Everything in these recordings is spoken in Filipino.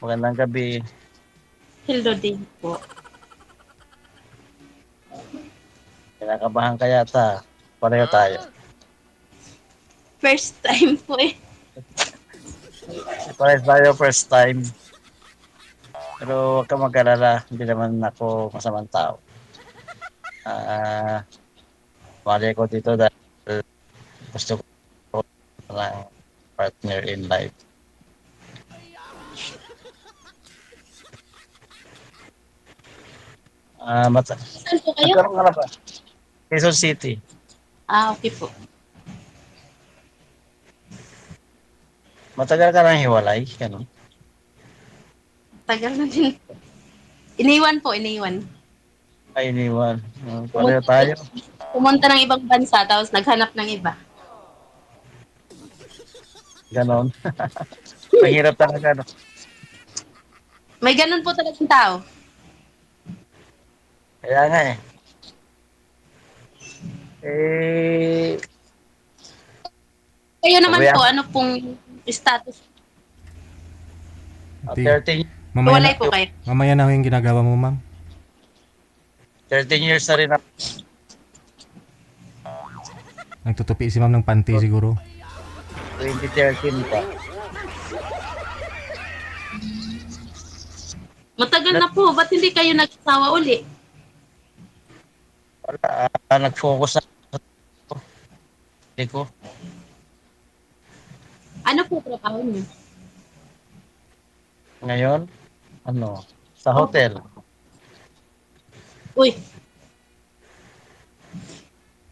Magandang gabi. Hello din po. Kinakabahan ka yata. Pareho tayo. First time po eh. Pareho tayo first time. Pero huwag ka mag-alala. Hindi naman ako masamang tao. Ah, mali ko dito dahil gusto ko ng partner in life. Saan po kayo? Nagkaroon ka na ba? Quezon City. Okay po. Matagal ka nang hiwalay. Ganun. Tagal na din po. Iniwan po, iniwan. Ay, iniwan. Pareho Pumunta, tayo. pumunta ng ibang bansa tapos naghanap ng iba. Ganon. Mahirap talaga. No? May ganun po talagang tao. Kaya nga eh. Eh, Kayo naman po, pabayaan. ano pong status? Ati, 13, Walay po kayo. mamaya na ho yung ginagawa mo, ma'am. 13 years na rin ako. Nagtutupi si ma'am ng panty siguro. 2013 pa. Matagal na po, ba't hindi kayo nagsawa uli? Wala, nag-focus na ako. Hindi ko. Ano po trabaho niyo? Ngayon, ano, sa hotel. Uy,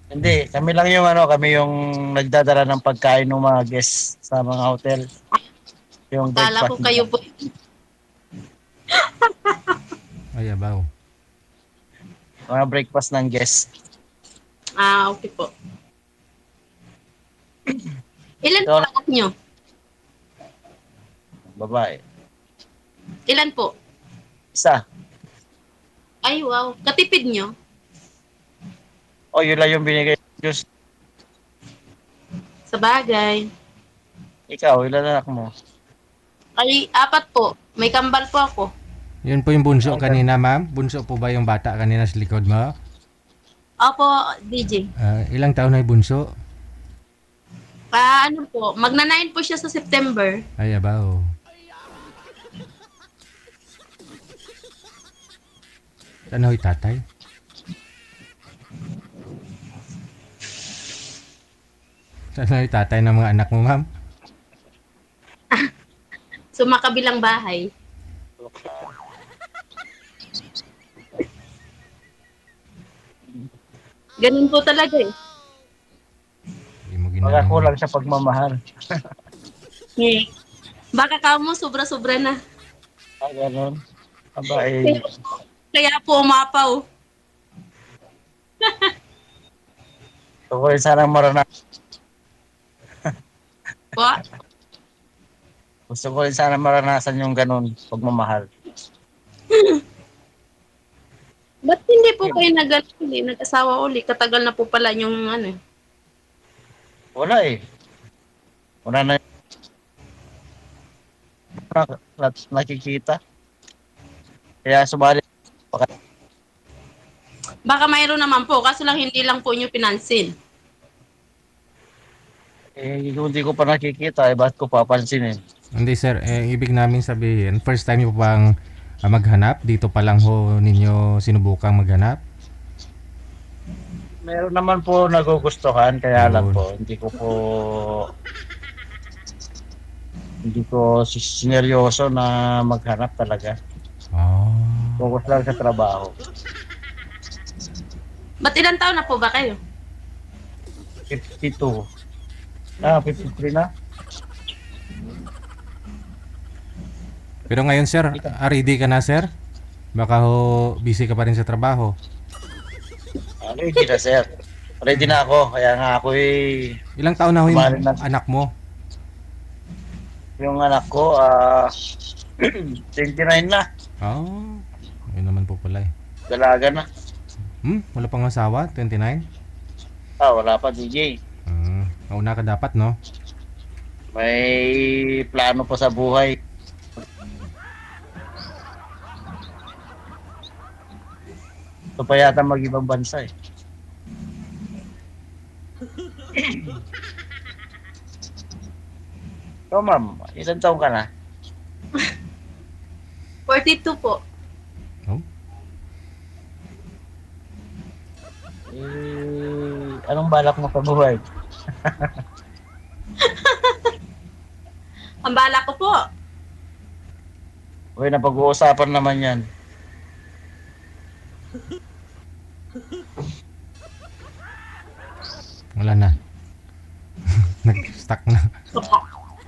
Hindi, kami lang yung ano, kami yung nagdadala ng pagkain ng mga guests sa mga hotel. Yung akala ko breakfast kayo nila. po. Ay, abaw. Mga breakfast ng guests. Okay po. Ilan po Ito na, anak niyo? babae. Ilan po? Isa. Ay, wow. Katipid niyo? O, yun lang yung binigay ng Diyos. Sa bagay. Ikaw, ilan anak mo? Ay, apat po. May kambal po ako. Yun po yung bunso Ang kanina, ma'am. Bunso po ba yung bata kanina sa likod mo? Opo, DJ. Ilang taon na yung bunso? Ano po, magna-9 po siya sa September. Ay, abaw. Saan ho yung tatay? Saan ho yung tatay ng mga anak mo, ma'am? So, makabilang bahay. Ganun po talaga eh. Hindi mo Baka ginanong. kulang sa pagmamahal. Eh, baka kamo sobra-sobra na. Ganon. Aba, Kaya, kaya po umapaw. gusto ko rin sanang maranasan. Po, Gusto ko rin sana maranasan yung ganun, pagmamahal. ba't hindi po kayo nag-asawa uli? Katagal na po pala yung ano. Wala eh. Wala na nakikita. Kaya sumali. Baka mayroon naman po, kaso lang hindi lang po nyo pinansin. Kung hindi ko pa nakikita, bakit ko papansinin? Hindi, sir. Ibig namin sabihin, first time niyo po bang maghanap? Dito pa lang ho ninyo sinubukang maghanap? Meron naman po nagugustuhan, kaya lang Yun. po, hindi ko sineryoso na maghanap talaga. Oh. Focus lang sa trabaho. Ba't ilang taon na po ba kayo? 52. 53 na? Pero ngayon, sir, ready ka na, sir? Baka ho busy ka pa rin sa trabaho. Ready na, sir. Ready na ako, kaya nga ako Ilang taon na ho yung Kumain na. anak mo? yung anak ko, 29 na. Oh, yun naman po pala eh. Dalaga na. Wala pang asawa? 29? Wala pa, DJ. Nauna ka dapat, no? May plano pa sa buhay. Ito pa yata mag-ibang bansa eh. So ma'am, ilan taong ka na? 42 po. Oh? Anong balak mo sa buhay? Ang bala ko po. Okay, napag-uusapan naman yan. Wala na. Nag-stuck na.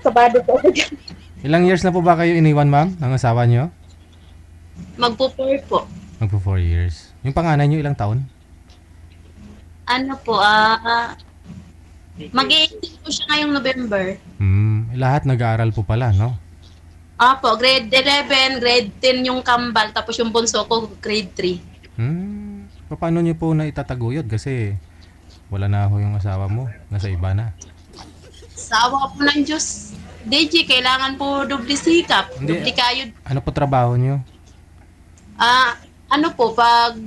Kabado po ako dyan. Ilang years na po ba kayo iniwan, ma'am, ng asawa nyo? Magpo-4 po. Magpo 4 years. Yung panganay nyo ilang taon? Ano po, mag-18 po siya ngayong November. Lahat nag-aaral po pala, no? Opo, grade 11, grade 10 yung kambal, tapos yung bunso ko, grade 3. Paano nyo po na itataguyod? Kasi wala na ho yung asawa mo. Nasa iba na. Sawa po ng Diyos. DJ, kailangan po dubli sikap, Hindi. dubli kayod. Ano po trabaho nyo? Ano po, pag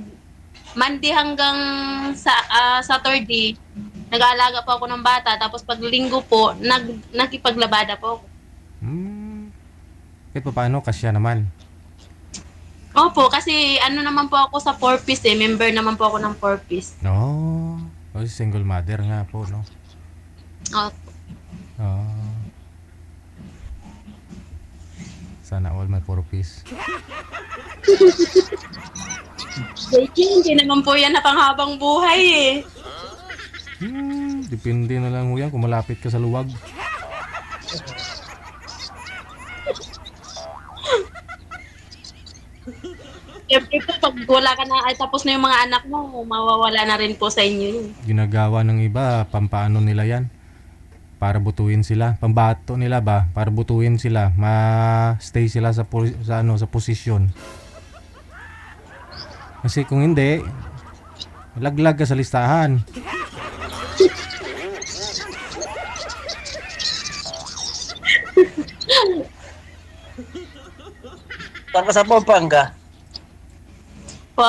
Monday hanggang sa Saturday, nag-aalaga po ako ng bata, tapos pag linggo po, nakipaglabada po ako. Kahit paano, kasya naman. Opo, kasi ano naman po ako sa 4-piece eh, member naman po ako ng 4-piece. No. Oh, single mother nga po, no? Opo. Oh. Sana all may 4 piece. DJ, hindi naman po yan na panghabang buhay eh. Depende na lang ho yan kung malapit ka sa luwag. Siyempre po, pag wala ka na, ay tapos na yung mga anak mo, mawawala na rin po sa inyo yun. Ginagawa ng iba, pampaano nila yan? Para butuin sila. Pambato nila ba? Para butuin sila. Ma-stay sila sa posisyon. Kasi kung hindi, laglag ka sa listahan. Saan ka sa Pampanga? Po,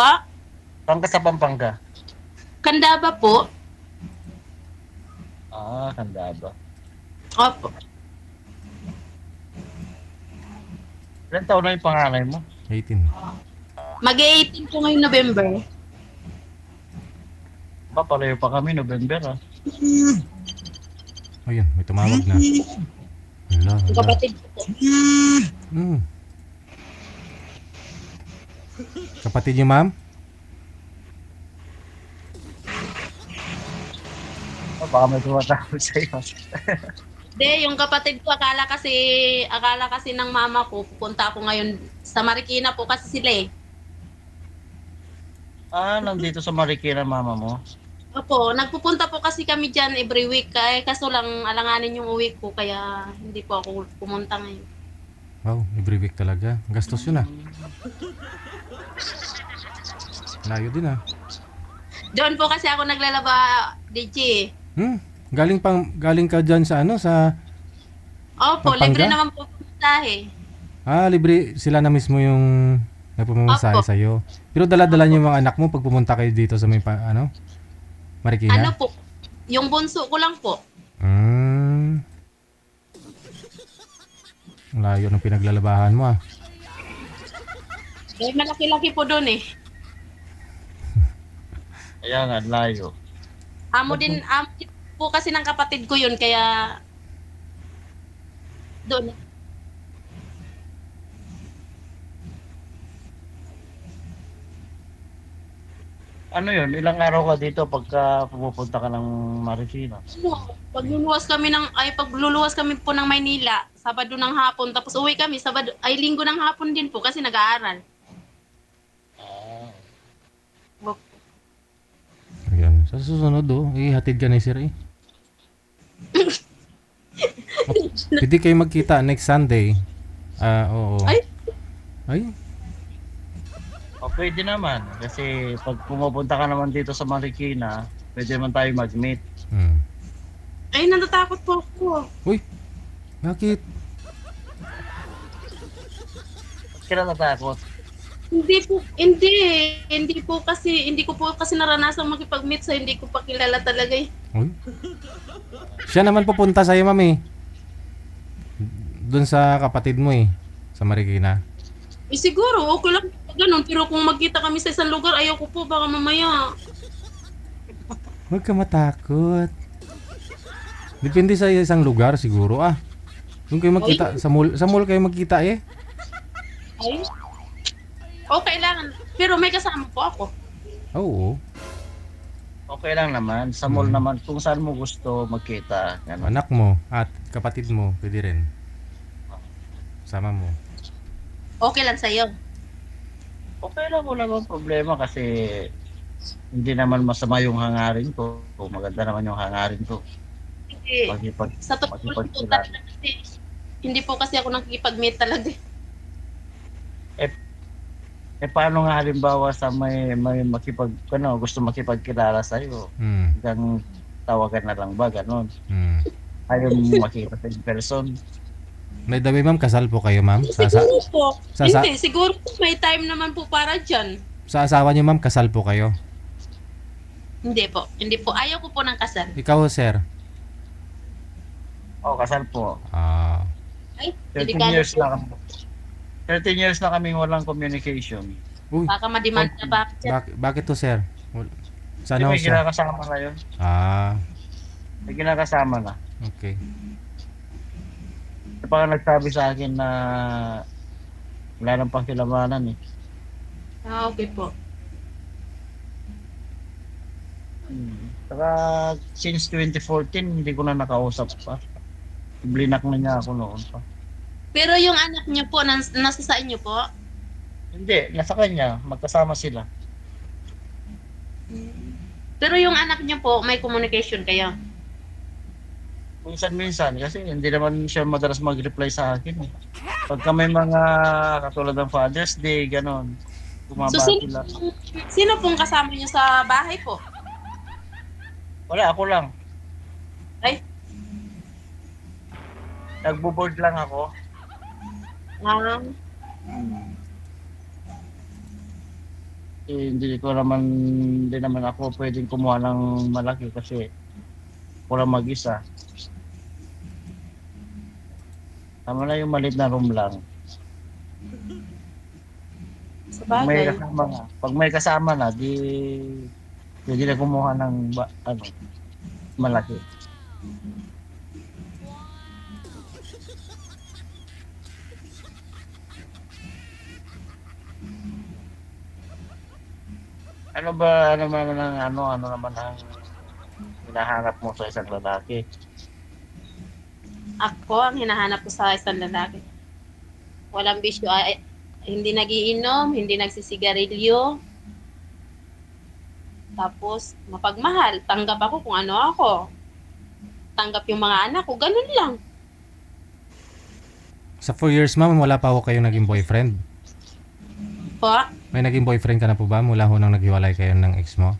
Saan ka sa Pampanga? Kandaba po. Candaba. Opo. Ilan taon na yung panganay mo? 18. Mag-18 po ngayong November. Palayo pa kami, November ah. Ayun, may tumawag na. Hala, Yung hala. kapatid ko po. Kapatid niyo, ma'am? Baka may tumatawag sa'yo. Hindi, yung kapatid ko, akala kasi ng mama ko, pupunta ako ngayon sa Marikina po kasi sila eh. Nandito sa Marikina mama mo? Opo, nagpupunta po kasi kami dyan every week, kaso lang alanganin yung uwi ko, kaya hindi po ako pumunta ngayon. Wow, every week talaga. Gastos yun ah. Layo din ah. Doon po kasi ako naglalaba, DJ. Galing ka dyan sa sa Opo, Pampanga? libre naman po pumuntahe. libre sila na mismo yung nagpapamasahe Opo. sa'yo. Pero dala-dala niyo yung mga anak mo pag pumunta kayo dito sa may Marikina? Ano po, yung bunso ko lang po. Layo ng pinaglalabahan mo ah. Malaki-laki po doon eh. Kaya nga, layo. Amo din po kasi ng kapatid ko yun, kaya doon. Ano yun? Ilang araw ka dito pagka pupunta ka ng Marikina? Pagluluwas kami po ng Maynila, Sabado ng hapon, tapos uwi kami, Linggo ng hapon din po kasi nag-aaral. Ayan. Sa susunod ihatid ka ni Sir eh. Pwede kayo magkita next Sunday. Oo. Ay, Pwede naman. Kasi pag pumupunta ka naman dito sa Marikina, pwede naman tayo mag-meet. Ay, natatakot po ako. Uy, bakit? Ba't ka na natakot? Hindi. Hindi ko po kasi naranasan makipag-meet sa hindi ko pa kilala talaga eh. Uy. Siya naman pupunta sa'yo, ma'am eh. Doon sa kapatid mo eh. Sa Marikina. Eh siguro, okay lang ganun. Pero kung magkita kami sa isang lugar, ayaw ko po, baka mamaya. Huwag ka matakot. Depende sa isang lugar siguro ah. Doon kayo magkita. Sa mall kayo magkita eh. Ay, okay lang. Pero may kasama po ako. Oo. Okay lang naman. Sa mall naman, kung saan mo gusto magkita. Ganun. Anak mo at kapatid mo, pwede rin. Sama mo. Okay lang sa'yo. Okay lang, wala bang problema kasi hindi naman masama yung hangarin ko. Maganda naman yung hangarin ko. Hindi. Sa totoo po Makipagkilala. talaga kasi, hindi po kasi ako nakikipag-meet talaga. Paano nga halimbawa sa may gusto makipagkilala sa iyo, Hmm. hanggang tawagan na lang ba ganon? Hmm. Ayaw mo makita sa in person. May the way, ma'am, kasal po kayo, ma'am? Siguro po. sa- Hindi, siguro po may time naman po para dyan. Sa asawa niyo, ma'am, kasal po kayo? Hindi po. Hindi po. Ayaw ko po ng kasal. Ikaw, sir? Kasal po. Ah. Ay, 13 delikado years po. na kami. 13 years na kaming walang communication. Uy, Baka mademand na ba ako dyan. bakit to, sir? Sa May Jose? kinakasama na yun. Ah, May kinakasama na. okay. Baka nagsabi sa akin na wala nang pakilamanan eh. Ah, okay po. Saka since 2014, hindi ko na nakausap pa. Blinak na niya ako noon pa. Pero yung anak niyo po, nasa sa inyo po? Hindi, nasa kanya. Magkasama sila. Pero yung anak niyo po, may communication kayo? Minsan-minsan kasi hindi naman siya madalas mag-reply sa akin eh. Pagka may mga katulad ng Father's Day, ganon. So, Bumabati sila. sino pong kasama niyo sa bahay po? Wala, ako lang. Ay, Nagbo-board lang ako. Hindi naman ako pwedeng kumuha ng malaki kasi wala mag-isa. Tama na yung maliit na room lang. sa bagay. Pag may kasama na, pwede na kumuha ng malaki. Ano naman ang hinahanap mo sa isang lalaki? Ako, ang hinahanap ko sa isang lalaki. Walang bisyo. Hindi nagiinom, hindi nagsisigarilyo. Tapos, mapagmahal. Tanggap ako kung ano ako. Tanggap yung mga anak ko. Ganun lang. Sa 4 years, ma'am, wala pa ako kayong naging boyfriend. Po, May naging boyfriend ka na po ba mula ho nang naghiwalay kayo ng ex mo?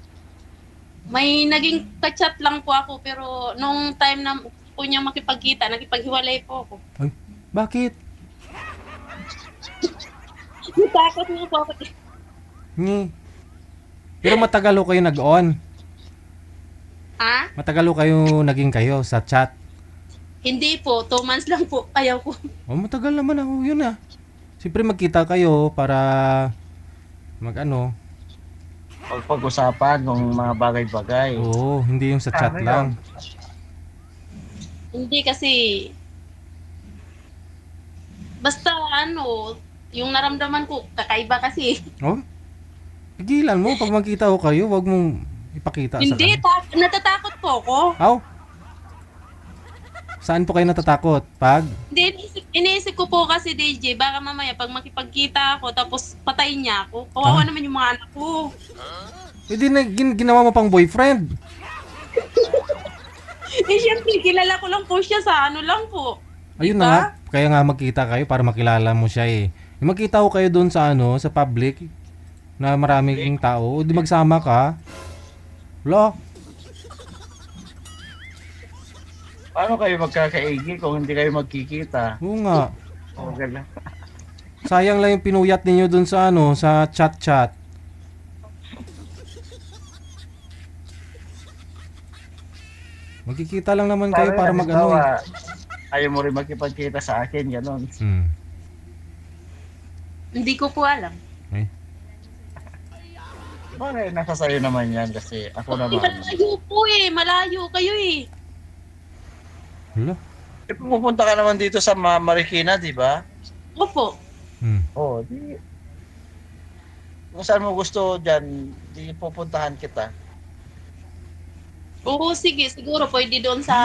may naging kachat lang po ako. Pero nung time na po niya makipagkita, nakipaghiwalay po ako. Ay, bakit? Takot nga po ako. Ni. Pero matagal ho kayo nag-on. Ha? Matagal ho kayo naging kayo sa chat. Hindi po. 2 months lang po. Ayaw ko. Oh, matagal naman ako yun ah. Siyempre magkita kayo para Pag-usapan ng mga bagay-bagay. Oo, hindi yung sa chat Ano lang. Hindi kasi basta yung naramdaman ko kakaiba kasi. Oh? Pigilan mo pag magkita ho kayo, wag mong ipakita Hindi, sa kanya. natatakot po ako. Aw? Saan po kayo natatakot? Pag? Hindi, iniisip ko po kasi DJ, baka mamaya pag makipagkita ako tapos patayin niya ako. Kawawa naman yung mga anak ko. Hindi na ginawa mo pang boyfriend. Eh syempre, kilala ko lang po siya sa lang po. Ayun Diba? na nga. Kaya nga magkita kayo para makilala mo siya eh. Yung magkita ko kayo doon sa sa public na maraming tao, di magsama ka. Wala. Paano kayo magkakaigi kung hindi kayo magkikita? Oo nga. Gala. Sayang lang yung pinuyat ninyo dun sa ano, sa chat-chat. Magkikita lang naman kayo Sabi, para mag-ano eh. halimbawa, ayaw mo rin makipagkita sa akin, gano'n. Hmm. Hindi ko po alam. Eh. Bagay, nasa sayo naman yan kasi ako naman. Malayo po eh. Malayo kayo eh. Hala. Pupunta ka naman dito sa Marikina, di ba? Opo. Hmm. Oo, di. Kung saan mo gusto dyan, di pupuntahan kita. Oo, sige. Siguro pwede doon sa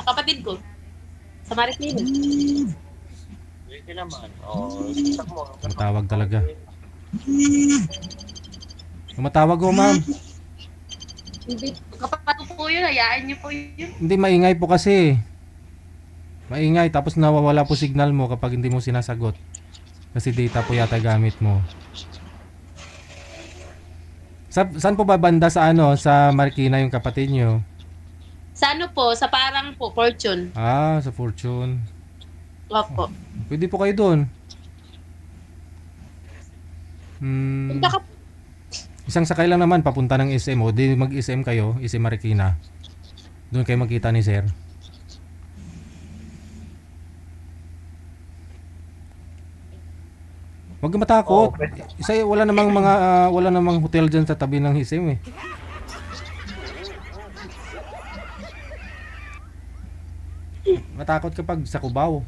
kapatid ko. Sa Marikina. Pwede naman. Oo, gusto mo. Matawag talaga. Matawag ko, ma'am. Hindi. Kapatid ko po yun. Hayaan niyo po yun. Hindi, maingay po kasi. Maingay, tapos nawawala po signal mo kapag hindi mo sinasagot. Kasi data po yata gamit mo. Saan po ba banda sa ano, sa Marikina yung kapatid nyo? Sa ano po? Sa parang po. Fortune. Ah, sa Fortune. Opo. Pwede po kayo doon. Hmm, Punta ka po. isang sakay lang naman papunta ng SM o di mag-SM kayo, SM Marikina. Doon kayo magkita ni Sir. Huwag ka matakot. Okay. Isa wala namang wala namang hotel diyan sa tabi ng SM eh. Matakot kapag sa Cubao.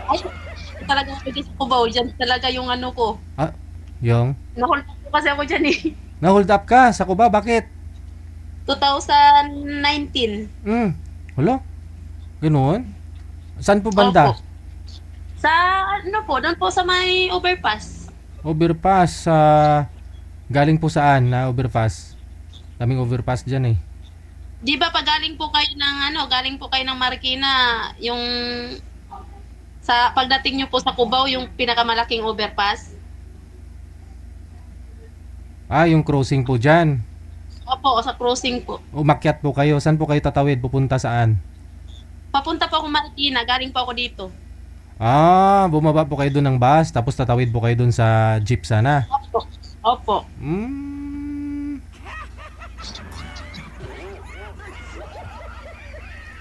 Ay, talaga pwede sa Cubao. Diyan talaga yung ano ko. Ah, yung Nahold up po kasi ako dyan eh. na-hold up ka sa Cubao, bakit? 2019. Wala. Ganoon? Saan po banda? Opo. Sa ano po, doon po sa may overpass. Overpass sa galing po saan na overpass? Daming overpass diyan eh. Di ba pag galing po kayo ng ano, galing po kayo ng Marikina, yung sa pagdating nyo po sa Cubao, yung pinakamalaking overpass? Ah, yung crossing po diyan. Opo, sa crossing po. Umakyat po kayo. Saan po kayo tatawid? Pupunta saan? Papunta po ako Marikina, galing po ako dito. Ah, bumaba po kayo doon ng bus, tapos tatawid po kayo doon sa jeep sana. Opo. Opo.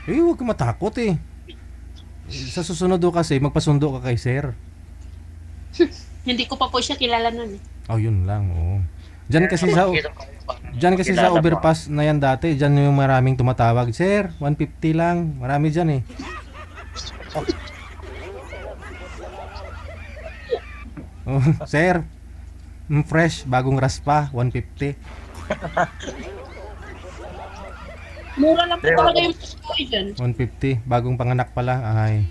Eh, huwag ka matakot eh. Sa susunod do kasi, magpasundo ka kay sir. Hindi ko pa po siya kilala nun eh. Oh, yun lang, oo. Diyan kasi sa overpass na yan dati, diyan yung maraming tumatawag. Sir, 150 lang. Marami diyan eh. Oh, sir, fresh, bagong raspa, 150. Mura lang po talaga yung pagkakoy dyan. 150, bagong panganak pala. Ay.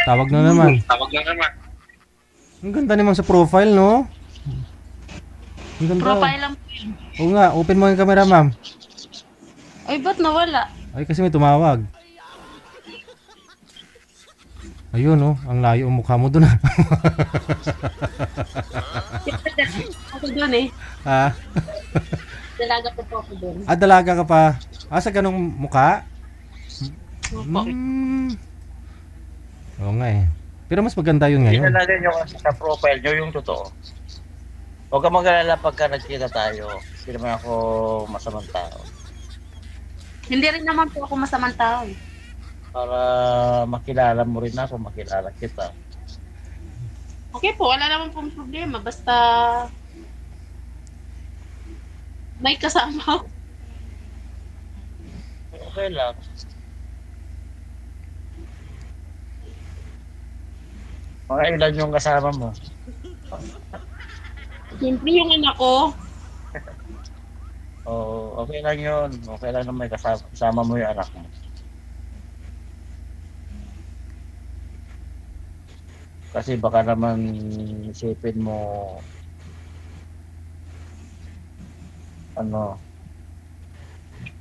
Tawag na naman. Ang ganda naman sa profile, no? Ang ganda. Profile lang po yun. Oo nga, open mo yung camera, ma'am. Ay, ba't nawala? Ay, kasi may tumawag. Ayun, oh. Ang layo ang mukha mo dun, ah. Ako dun eh. Ha? Dalaga po ako dun. Ah, dalaga ka pa. Ah, sa ganong mukha? Opo. Oo nga eh. Pero mas maganda yun ngayon. Ilalagay nyo kasi sa profile nyo yung totoo. Huwag ka mag-alala pagka nagkita tayo. Hindi naman ako masamang tao. Hindi rin naman po ako masamang tao eh. Para makilala mo rin ako, makilala kita. Okay po, wala naman pong problema. Basta may kasama ako. Okay lang. Mga ilan yung kasama mo? Siyempre yung anak ko. Oo, okay lang yun. Okay lang na may kasama mo yung anak mo. Kasi baka naman isipin mo ano,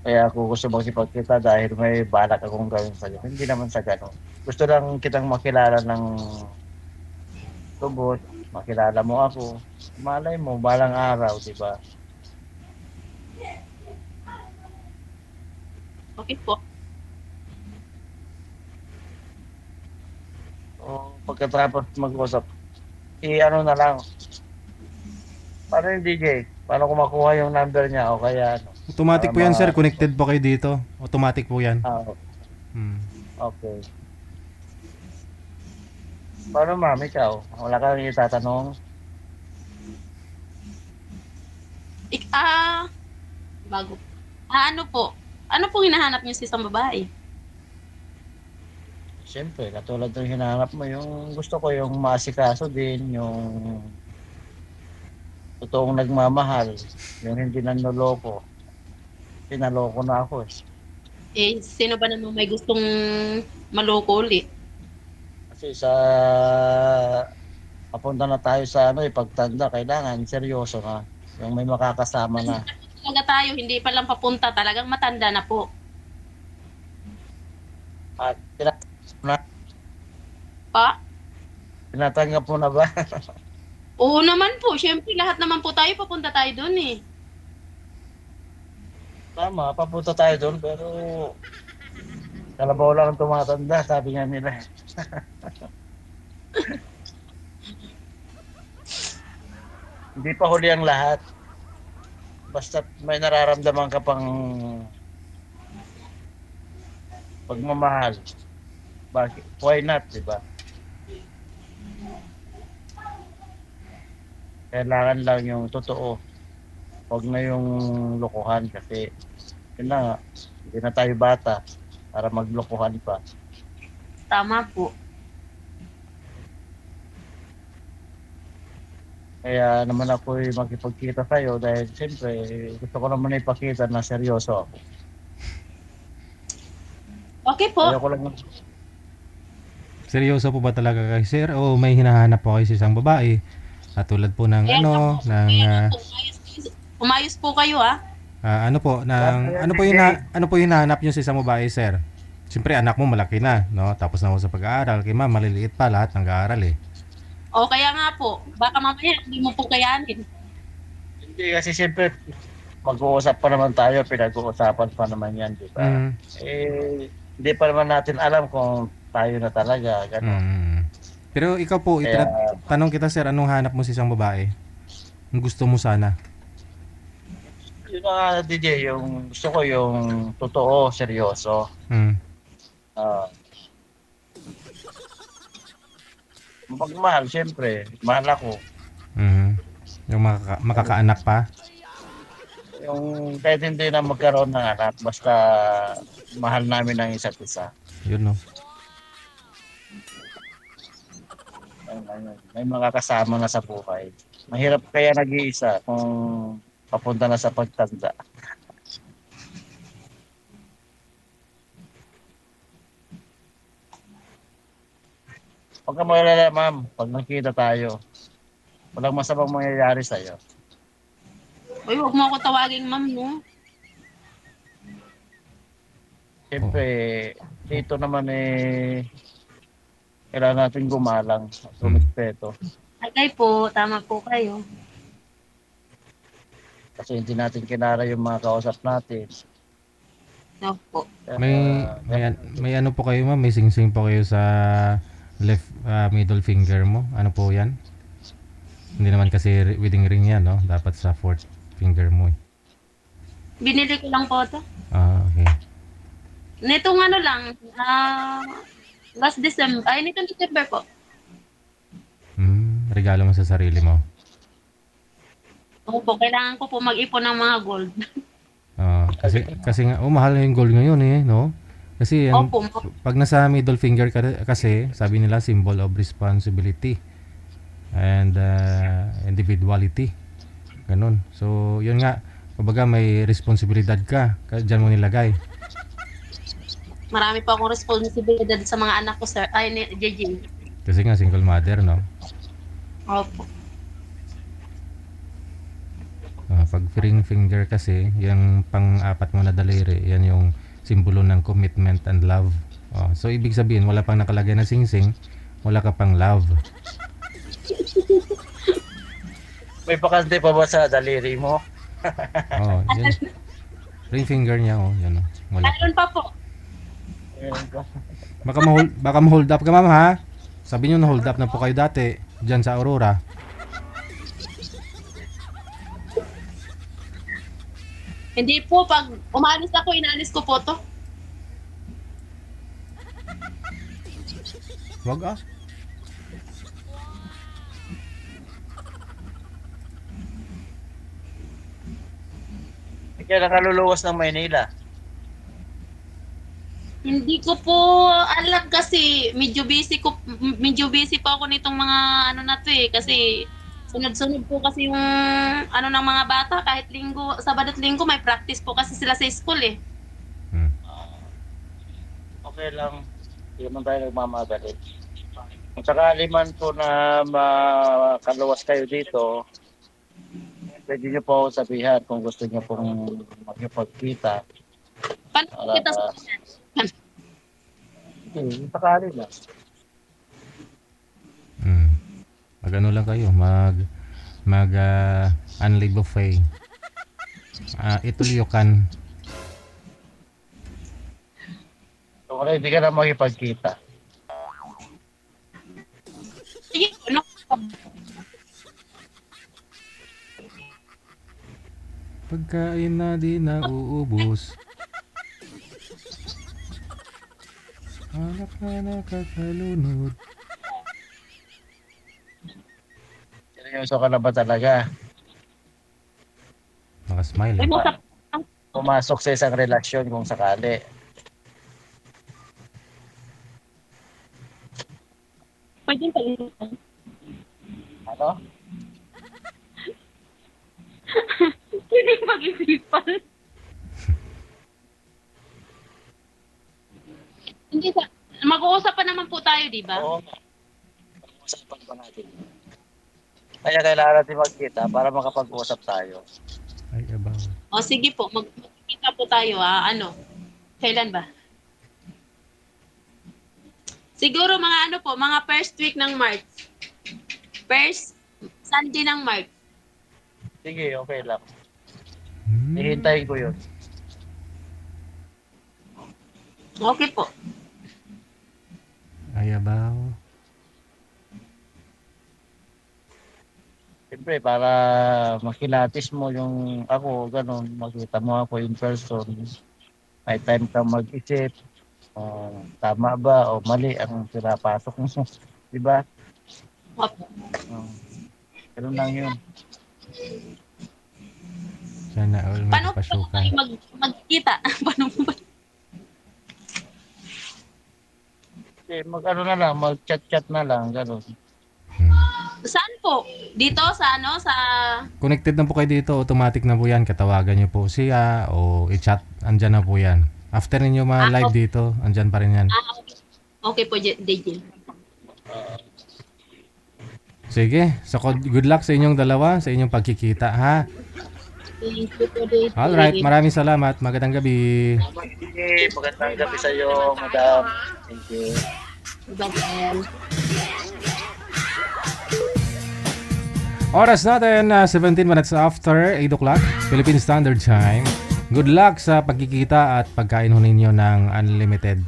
kaya ako gusto makipagkita dahil may balak akong gawin sa'yo. Hindi naman sa gano'n. Gusto lang kitang makilala ng tubot, makilala mo ako. Malay mo, balang araw, di ba? Okay po. O pagkatapos mag-usap, i-ano na lang. Paano yung DJ? Paano ko makuha yung number niya o kaya ano? Automatic Para po yan, sir. Connected po kayo dito. Automatic po yan. ah, Hmm. okay. Paano ma'am, ikaw? Wala kang itatanong? Ik ah, bago. Ano po? Ano pong hinahanap niyo sa isang babae? Siyempre, katulad ng hinahanap mo, yung gusto ko yung maasikaso din, yung totoong nagmamahal, yung hindi nanloloko. Pinaloko na ako eh. Eh, sino ba namang may gustong maloko ulit? Kasi sa papunta na tayo sa ano, pagtanda, kailangan seryoso na. Yung may makakasama na. Talaga tayo, hindi pa lang papunta, talagang matanda na po. At Pa? tinatanggap mo na ba? Oo naman po, syempre lahat naman po tayo papunta tayo doon eh. Tama, papunta tayo doon, pero kalabaw lang ang tumatanda, sabi nga nila. Hindi pa huli ang lahat. Basta may nararamdaman ka pang pagmamahal. Bakit? Why not, di ba? Kailangan lang yung totoo. Huwag na yung lokohan kasi yun na nga, hindi na tayo bata para maglokohan pa. Tama po. Kaya naman ako makipagkita sa'yo dahil siyempre gusto ko naman ipakita na seryoso ako. Okay po. Ayoko lang Seryoso po ba talaga kayo, sir? O may hinahanap po kayo sa isang babae? Katulad po ng Ayan ano, po. ng Ayan po. Umayos po kayo ah. ano po, ng ano po yung hinahanap niyo sa isang babae, sir? Siyempre anak mo malaki na, no? Tapos na ako sa pag-aaral, kay ma'am maliliit pa lahat ng aaral eh. O kaya nga po, baka mamaya hindi mo po kayanin. hindi kasi siyempre mag-uusap pa naman tayo, pinag-uusapan pa naman yan, di ba? Mm. Eh, hindi pa naman natin alam kung tayo na talaga, gano'n. Mm. Pero ikaw po, Kaya, tanong kita, sir, anong hanap mo sa isang babae? Ang gusto mo sana? yun nga, DJ, yung gusto ko yung totoo, seryoso. Mm. Ah, magmahal, siyempre. Mahal ako. Mhm. Yung makakaanak pa? Yung kahit hindi na magkaroon ng anak, basta mahal namin ang isa't isa. Yun, no? May makakasama na sa buhay. Mahirap kaya nag-iisa kung papunta na sa pagtanda. Huwag ka magalala, ma'am. Pag nakita tayo, walang masamang mangyayari sa'yo. Uy, huwag mo ako tawagin ma'am, no? Siyempre, dito naman kailangan natin gumalang, rumispeto. Okay po, tama po kayo. Kasi hindi natin kinara yung mga kausap natin. No po. Kaya, May ano po kayo, ma'am? May sing-sing po kayo sa left middle finger mo? Ano po yan? Hindi naman kasi wedding ring yan, no? Dapat sa fourth finger mo eh. Binili ko lang po ito. Ah, okay. Nitong ano lang, last December, nitong December po. Regalo mo sa sarili mo. Opo, kailangan ko po mag-ipon ng mga gold. Kasi nga, mahal na yung gold ngayon eh, no? Kasi yan, Opo. pag nasa middle finger ka, kasi, sabi nila, symbol of responsibility and individuality. Ganun. So, yun nga, kumbaga may responsibilidad ka, dyan mo nilagay. Marami pa akong responsibilidad sa mga anak ko, sir. Ay, ni JJ. Kasi nga, single mother, no? Opo. Pag ring finger kasi, yung pang-apat mo na daliri, yan yung simbolo ng commitment and love. So, ibig sabihin, wala pang nakalagay na sing-sing, wala ka pang love. may bakante pa ba sa daliri mo? Yan. Ring finger niya, yan. Wala. Meron pa po. Ayun ko. Baka ma-hold up ka, ma'am, ha? Sabi nyo na hold up na po kayo dati dyan sa Aurora. Hindi po, pag umalis ako, inaalis ko po to. Wag ah. Kaya nakaluluwas ng Maynila. Hindi ko po alam kasi medyo busy pa ako nitong mga ano na to eh kasi sunod-sunod po kasi yung ano ng mga bata kahit linggo, Sabado at Linggo may practice po kasi sila sa school eh. Hmm. Okay lang. Hindi naman tayo nagmamadali. Kung sakali man po na makaluwas kayo dito, pwede nyo po sabihan kung gusto nyo pong magkipagkita. Paano po kita sa Hindi, sakali lang. Magano lang kayo, mag unli buffet. Itulyokan. Kung wala, hindi ka na makipagkita. Sige, ano? Pagkain na di na uubos. Hanap na nakakalunod. Seryoso ka na ba talaga? Nakasmile. May masap Pumasok sa isang relasyon kung sakali. pwede palitan. Ano? Hindi mag-isipan. Hindi sa mag-uusap pa naman po tayo, di ba? Oo nga. Pag-usapan pa natin. Kaya kailangan natin magkita para makapag-usap tayo. Ay, abaw. O sige po, magkita po tayo ano? Kailan ba? Siguro mga ano po, mga first week ng March. First Sunday ng March. Sige, okay lang. Hmm. Hihintayin ko yun. Okay po. Ay, abaw. Siyempre, para makilatis mo yung ako, ganun, makita mo ako in person. May time ka mag-isip. Tama ba o mali ang pinapasok mo. Di ba? Opo. Ganun lang yun. Sana all Paano po magpasukan. tayo magkita? Paano po ba? Mag-ano na lang, mag-chat-chat na lang, ganun. Saan po? Dito sa ano? Sa Connected na po kayo dito, automatic na po yan. Katawagan nyo po siya o i-chat. Andyan na po yan. After ninyo ma-live okay. dito, andyan pa rin yan. okay. Okay po, DJ. Sige, so good luck sa inyong dalawa, sa inyong pagkikita, ha? Thank you po, DJ. Alright, maraming salamat. Magandang gabi. Sige, magandang gabi sa iyo, madam. Thank you. Bye-bye. Oras natin, 17 minutes after 8 o'clock, Philippine Standard Time. Good luck sa pagkikita at pagkain ho ninyo ng unlimited